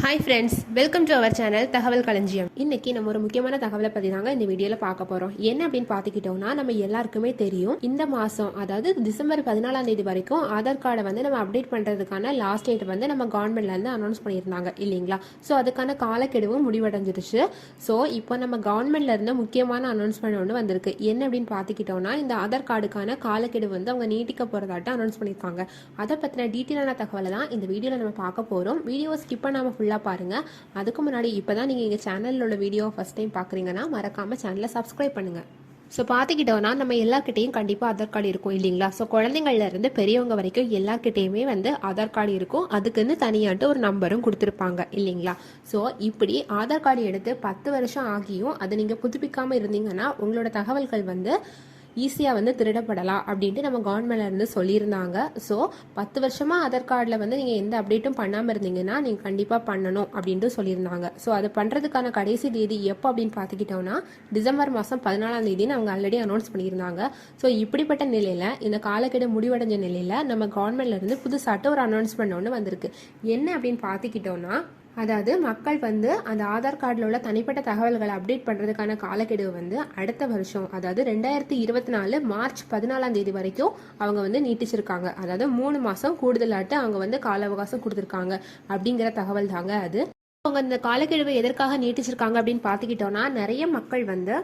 Hi friends, welcome to our channel Thagaval Kalanjiyam. இன்னைக்கு நம்ம ஒரு முக்கியமான தகவலை பற்றி தாங்க இந்த வீடியோவில் பார்க்க போகிறோம். என்ன அப்படின்னு பார்த்துக்கிட்டோம்னா, நம்ம எல்லாருக்குமே தெரியும், இந்த மாதம் அதாவது டிசம்பர் 14ஆம் தேதி வரைக்கும் ஆதார் கார்டை வந்து நம்ம அப்டேட் பண்ணுறதுக்கான லாஸ்ட் டேட் வந்து நம்ம கவர்மெண்ட்லேருந்து அனௌன்ஸ் பண்ணியிருந்தாங்க இல்லைங்களா? ஸோ அதுக்கான காலக்கெடுவும் முடிவடைஞ்சிருச்சு. ஸோ இப்போ நம்ம கவர்மெண்ட்லேருந்து முக்கியமான அனௌன்ஸ்மெண்ட் ஒன்று வந்திருக்கு. என்ன அப்படின்னு பார்த்துக்கிட்டோம்னா, இந்த ஆதார் கார்டுக்கான காலக்கெடு வந்து அவங்க நீட்டிக்க போகிறதாட்ட அனௌன்ஸ் பண்ணியிருக்காங்க. அதை பற்றின டீட்டெயிலான தகவலை தான் இந்த வீடியோவில் நம்ம பார்க்க போகிறோம். வீடியோ ஸ்கிப் பண்ணாமல் ஃபுல்லாக பாருங்க. அதுக்கு முன்னாடி இப்பதான் நீங்க எங்க சேனல்ல உள்ள வீடியோ ஃபர்ஸ்ட் டைம் பாக்குறீங்கன்னா மறக்காம சேனலை சப்ஸ்கிரைப் பண்ணுங்க. ஸோ பார்த்துக்கிட்டோன்னா நம்ம எல்லாருக்கிட்டையும் கண்டிப்பாக ஆதார் கார்டு இருக்கும் இல்லைங்களா? ஸோ குழந்தைங்கள்ல இருந்து பெரியவங்க வரைக்கும் எல்லாருக்கிட்டையுமே வந்து ஆதார் கார்டு இருக்கும். அதுக்குன்னு தனியாட்டு ஒரு நம்பரும் கொடுத்துருப்பாங்க இல்லைங்களா? ஸோ இப்படி ஆதார் கார்டு எடுத்து 10 வருஷம் ஆகியும் அதை நீங்கள் புதுப்பிக்காமல் இருந்தீங்கன்னா உங்களோட தகவல்கள் வந்து ஈஸியாக வந்து திருடப்படலாம் அப்படின்ட்டு நம்ம கவர்மெண்ட்ல இருந்து சொல்லியிருந்தாங்க. ஸோ 10 வருஷமா ஆதார் கார்டில் வந்து நீங்கள் எந்த அப்டேட்டும் பண்ணாமல் இருந்தீங்கன்னா நீங்கள் கண்டிப்பாக பண்ணணும் அப்படின்ட்டு சொல்லியிருந்தாங்க. ஸோ அது பண்ணுறதுக்கான கடைசி தேதி எப்போ அப்படின்னு பார்த்துக்கிட்டோம்னா டிசம்பர் மாதம் 14ஆம் தேதின்னு அவங்க ஆல்ரெடி அனௌன்ஸ் பண்ணியிருந்தாங்க. ஸோ இப்படிப்பட்ட நிலையில் இந்த காலக்கெடு முடிவடைஞ்ச நிலையில் நம்ம கவர்மெண்ட்ல இருந்து புதுசாட்டு ஒரு அனௌன்ஸ்மெண்ட் ஒன்று வந்திருக்கு. என்ன அப்படின்னு பார்த்துக்கிட்டோம்னா, அதாவது மக்கள் வந்து அந்த ஆதார் கார்டில் உள்ள தனிப்பட்ட தகவல்களை அப்டேட் பண்ணுறதுக்கான காலக்கெடு வந்து அடுத்த வருஷம் அதாவது 2024 மார்ச் 14ஆம் தேதி வரைக்கும் அவங்க வந்து நீட்டிச்சிருக்காங்க. அதாவது 3 மாதம் கூடுதலாட்டு அவங்க வந்து கால அவகாசம் கொடுத்துருக்காங்க அப்படிங்கிற தகவல் தாங்க அது. அவங்க இந்த காலக்கெடுவை எதற்காக நீட்டிச்சிருக்காங்க அப்படின்னு பார்த்துக்கிட்டோம்னா, நிறைய மக்கள் வந்து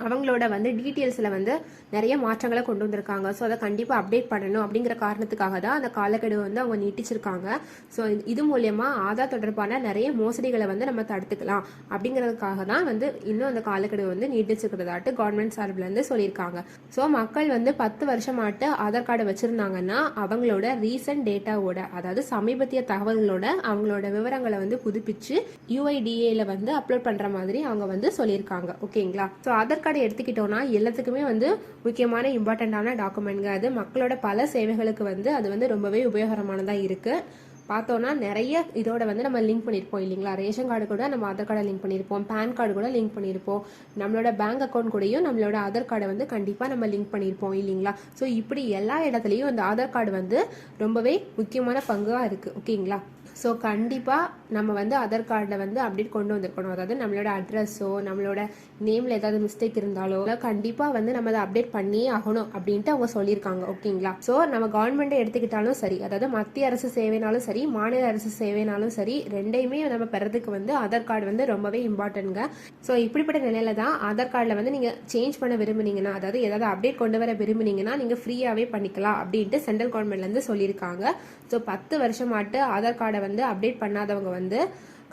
அவங்களோட வந்து டீட்டெயில்ஸில் வந்து நிறைய மாற்றங்களை கொண்டு வந்திருக்காங்க. ஸோ அதை கண்டிப்பாக அப்டேட் பண்ணணும் அப்படிங்கிற காரணத்துக்காக தான் அந்த காலக்கெடுவை வந்து அவங்க நீட்டிச்சிருக்காங்க. ஸோ இது மூலயமா ஆதார் தொடர்பான நிறைய மோசடிகளை வந்து நம்ம தடுத்துக்கலாம் அப்படிங்கிறதுக்காக தான் வந்து இன்னும் அந்த காலக்கெடுவை வந்து நீட்டிச்சிருக்கிறதாட்டு கவர்மெண்ட் சார்பிலேருந்து சொல்லியிருக்காங்க. ஸோ மக்கள் வந்து 10 வருஷமாட்டு ஆதார் கார்டை வச்சுருந்தாங்கன்னா அவங்களோட ரீசன்ட் டேட்டாவோட அதாவது சமீபத்திய தகவல்களோட அவங்களோட விவரங்களை வந்து புதுப்பிச்சு UIDAல வந்து அப்லோட் பண்ணுற மாதிரி அவங்க வந்து சொல்லியிருக்காங்க. ஓகேங்களா? ஸோ ஆதார் கார்டு எடுத்துக்கிட்டோம்னா எல்லாத்துக்குமே வந்து முக்கியமான இம்பார்ட்டண்டான டாக்குமெண்ட்ங்க. அது மக்களோட பல சேவைகளுக்கு வந்து அது வந்து ரொம்பவே உபயோகரமானதாக இருக்குது. பார்த்தோன்னா நிறைய இதோட வந்து நம்ம லிங்க் பண்ணியிருப்போம் இல்லைங்களா? ரேஷன் கார்டு கூட நம்ம ஆதார் கார்டை லிங்க் பண்ணியிருப்போம், பேன் கார்டு கூட லிங்க் பண்ணியிருப்போம், நம்மளோட பேங்க் அக்கௌண்ட் கூடயும் நம்மளோட ஆதார் கார்டை வந்து கண்டிப்பாக நம்ம லிங்க் பண்ணியிருப்போம் இல்லைங்களா? ஸோ இப்படி எல்லா இடத்துலையும் இந்த ஆதார் கார்டு வந்து ரொம்பவே முக்கியமான பங்காக இருக்குது. ஓகேங்களா? ஸோ கண்டிப்பாக நம்ம வந்து ஆதார் கார்டில் வந்து அப்டேட் கொண்டு வந்திருக்கணும். அதாவது நம்மளோட அட்ரஸோ நம்மளோட நேமில் ஏதாவது மிஸ்டேக் இருந்தாலோ கண்டிப்பாக வந்து நம்ம அதை அப்டேட் பண்ணியே ஆகணும் அப்படின்ட்டு அவங்க சொல்லியிருக்காங்க. ஓகேங்களா? ஸோ நம்ம கவர்மெண்ட்டை எடுத்துக்கிட்டாலும் சரி, அதாவது மத்திய அரசு சேவைனாலும் சரி மாநில அரசு சேவைனாலும் சரி, ரெண்டையுமே நம்ம பெறதுக்கு வந்து ஆதார் கார்டு வந்து ரொம்பவே இம்பார்ட்டன்ட்ங்க. ஸோ இப்படிப்பட்ட நிலையில தான் ஆதார் கார்டில் வந்து நீங்கள் சேஞ்ச் பண்ண விரும்புனீங்கன்னா, அதாவது ஏதாவது அப்டேட் கொண்டு வர விரும்புனீங்கன்னா நீங்கள் ஃப்ரீயாகவே பண்ணிக்கலாம் அப்படின்ட்டு சென்ட்ரல் கவர்மெண்ட்லேருந்து சொல்லியிருக்காங்க. ஸோ 10 வருஷமாட்டு ஆதார் கார்டை வந்து அப்டேட் பண்ணாதவங்க வந்து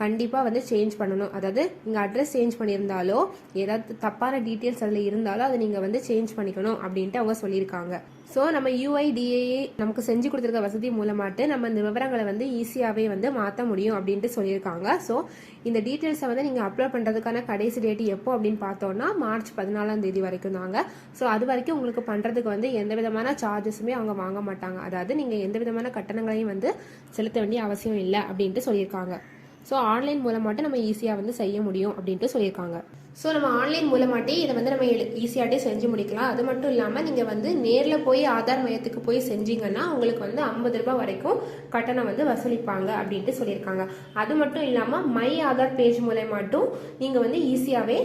கண்டிப்பாக வந்து சேஞ்ச் பண்ணணும். அதாவது நீங்கள் அட்ரஸ் சேஞ்ச் பண்ணியிருந்தாலோ ஏதாவது தப்பான டீட்டெயில்ஸ் அதில் இருந்தாலோ அதை நீங்கள் வந்து சேஞ்ச் பண்ணிக்கணும் அப்படின்ட்டு அவங்க சொல்லியிருக்காங்க. ஸோ நம்ம UIDAA நமக்கு செஞ்சு கொடுத்துருக்க வசதி மூலமாட்டு நம்ம இந்த விவரங்களை வந்து ஈஸியாகவே வந்து மாற்ற முடியும் அப்படின்ட்டு சொல்லியிருக்காங்க. ஸோ இந்த டீட்டெயில்ஸை வந்து நீங்கள் அப்லோட் பண்ணுறதுக்கான கடைசி டேட் எப்போ அப்படின்னு பார்த்தோன்னா மார்ச் 14ஆம் தேதி வரைக்கும் தாங்க. ஸோ அது வரைக்கும் உங்களுக்கு பண்ணுறதுக்கு வந்து எந்த விதமான சார்ஜஸுமே அவங்க வாங்க மாட்டாங்க. அதாவது நீங்கள் எந்த விதமான கட்டணங்களையும் வந்து செலுத்த வேண்டிய அவசியம் இல்லை அப்படின்ட்டு சொல்லியிருக்காங்க. ஸோ ஆன்லைன் மூலமாட்டு நம்ம ஈஸியாக வந்து செய்ய முடியும் அப்படின்ட்டு சொல்லியிருக்காங்க. ஸோ நம்ம ஆன்லைன் மூலமாட்டே இதை வந்து நம்ம ஈஸியாகட்டே செஞ்சு முடிக்கலாம். அது மட்டும் இல்லாமல் நீங்கள் வந்து நேரில் போய் ஆதார் மையத்துக்கு போய் செஞ்சீங்கன்னா உங்களுக்கு வந்து 50 ரூபாய் வரைக்கும் கட்டணம் வந்து வசூலிப்பாங்க அப்படின்ட்டு சொல்லியிருக்காங்க. அது மட்டும் இல்லாமல் மை ஆதார் பேஜ் மூலமாட்டும் நீங்கள் வந்து ஈஸியாகவே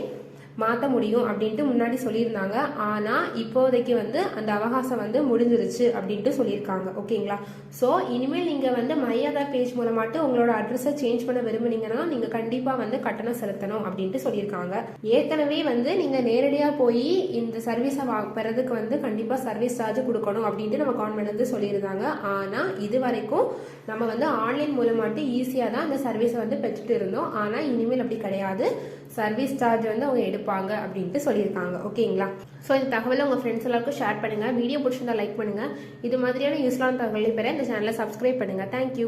மாற்ற முடியும் அப்படின்ட்டு முன்னாடி சொல்லியிருந்தாங்க. ஆனால் இப்போதைக்கு வந்து அந்த அவகாசம் வந்து முடிஞ்சிருச்சு அப்படின்ட்டு சொல்லியிருக்காங்க. ஓகேங்களா? ஸோ இனிமேல் நீங்கள் வந்து மை ஆதார் பேஜ் மூலமாட்டு உங்களோட அட்ரஸை சேஞ்ச் பண்ண விரும்புனீங்கன்னா நீங்கள் கண்டிப்பாக வந்து கட்டணம் செலுத்தணும் அப்படின்ட்டு சொல்லியிருக்காங்க. ஏற்கனவே வந்து நீங்கள் நேரடியாக போய் இந்த சர்வீஸை பெறதுக்கு வந்து கண்டிப்பாக சர்வீஸ் சார்ஜ் கொடுக்கணும் அப்படின்ட்டு நம்ம கவர்மெண்ட் வந்து சொல்லியிருந்தாங்க. ஆனால் இது வரைக்கும் நம்ம வந்து ஆன்லைன் மூலமாட்டு ஈஸியாக தான் அந்த சர்வீஸை வந்து பெற்றுட்டு இருந்தோம். ஆனால் இனிமேல் அப்படி கிடையாது, சர்வீஸ் சார்ஜ் வந்து அவங்க எடுப்பாங்க அப்படின்ட்டு சொல்லியிருக்காங்க. ஓகேங்களா? ஸோ இந்த தகவலை உங்கள் ஃப்ரெண்ட்ஸ் எல்லாருக்கும் ஷேர் பண்ணுங்கள். வீடியோ பிடிச்சிருந்தா லைக் பண்ணுங்கள். இது மாதிரியான யூஸ்ஃபுல்லான தகவலை பெற இந்த சேனலை சப்ஸ்கிரைப் பண்ணுங்கள். தேங்க்யூ.